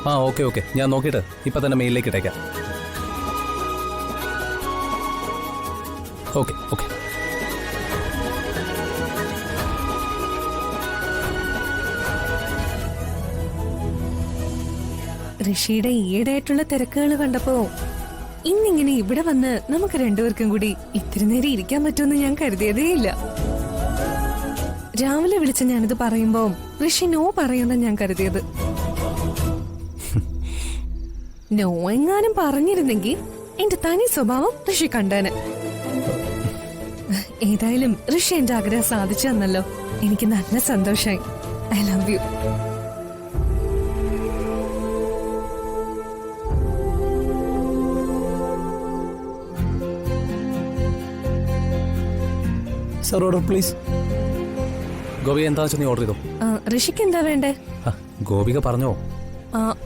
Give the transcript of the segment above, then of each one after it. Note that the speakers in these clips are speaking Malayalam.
ആ ഓക്കെ ഓക്കെ, ഞാൻ നോക്കിയിട്ട് ഇപ്പൊ തന്നെ മെയിലിലേക്ക് ഇട്ടേക്കാം. Okay okay. ഋഷിയുടെ ഈയിടെയായിട്ടുള്ള തിരക്കുകൾ കണ്ടപ്പോ ഇന്നിങ്ങനെ ഇവിടെ വന്ന് നമുക്ക് രണ്ടുപേർക്കും കൂടി ഇത്തിരി നേരം ഇരിക്കാൻ പറ്റുമെന്ന് ഞാൻ കരുതിയതേയില്ല. രാവിലെ വിളിച്ച് ഞാനിത് പറയുമ്പോ ഋഷി നോ പറയുന്ന ഞാൻ കരുതിയത്. നോ എങ്ങാനും പറഞ്ഞിരുന്നെങ്കിൽ എന്റെ തനി സ്വഭാവം ഋഷി കണ്ടേനെ. ഏതായാലും ഋഷി എന്റെ ആഗ്രഹം സാധിച്ചു തന്നല്ലോ. എനിക്ക് നല്ല സന്തോഷായി. I love you. Sir order please. Gopika എന്താ വെച്ചാൽ നീ ഓർഡർ ചെയ്തോ. ഋഷിക്ക് എന്താ വേണ്ടേ? ഗോപിക പറഞ്ഞോ.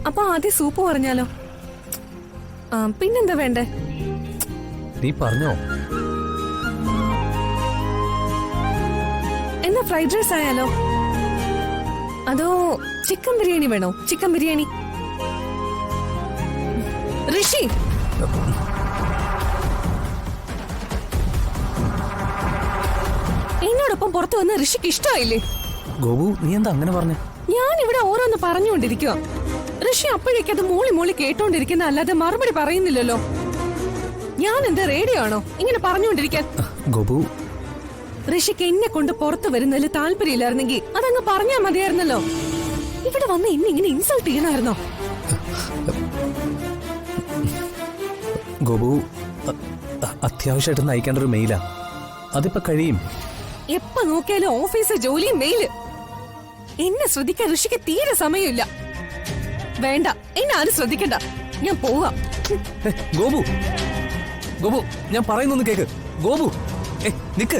അപ്പൊ ആദ്യം സൂപ്പ് പറഞ്ഞാലോ? പിന്നെന്താ വേണ്ടേ? നീ പറഞ്ഞോ. എന്നാ ഫ്രൈഡ് റൈസ് ആയാലോ? അതോ ചിക്കൻ ബിരിയാണി വേണോ? ചിക്കൻ ബിരിയാണി. ഋഷി, എന്നോടൊപ്പം പുറത്തു വന്ന് ഋഷിക്ക് ഇഷ്ടമായില്ലേ? ഗോപു നീ എന്താ അങ്ങനെ പറഞ്ഞ? ഞാൻ ഇവിടെ ഓരോന്ന് പറഞ്ഞുകൊണ്ടിരിക്കുക. ഋഷി അപ്പോഴേക്ക് അത് മൂളി മൂളി കേട്ടോണ്ടിരിക്കുന്ന അല്ലാതെ മറുപടി പറയുന്നില്ലല്ലോ. ഞാൻ എന്താ റേഡിയോ ആണോ ഇങ്ങനെ പറഞ്ഞുകൊണ്ടിരിക്കാൻ? ഗോപു, ഋഷിക്ക് എന്നെ കൊണ്ട് പുറത്തു വരുന്നതിൽ താല്പര്യമില്ലായിരുന്നെങ്കിൽ അതങ്ങ് പറഞ്ഞാ മതിയായിരുന്നല്ലോ. ഇവിടെ വന്ന് ഇങ്ങനെ ഇൻസൾട്ട് ചെയ്യണമായിരുന്നോ? ഗോപു, അത്യാവശ്യമായിട്ട് നയിക്കേണ്ട ഒരു മെയിലാ, അതിപ്പോ കഴിയും. എപ്പ നോക്കിയാലും ഓഫീസ് ജോലി മെയില്. എന്നെ ശ്രദ്ധിക്കാൻ ഋഷിക്ക് തീരെ സമയമില്ല. വേണ്ട, എന്നെ ആരും ശ്രദ്ധിക്കണ്ട, ഞാൻ പോവാ. ഗോപു, ഗോപു ഞാൻ പറയുന്നൊന്ന് കേക്ക്. ഗോപു നിക്ക്.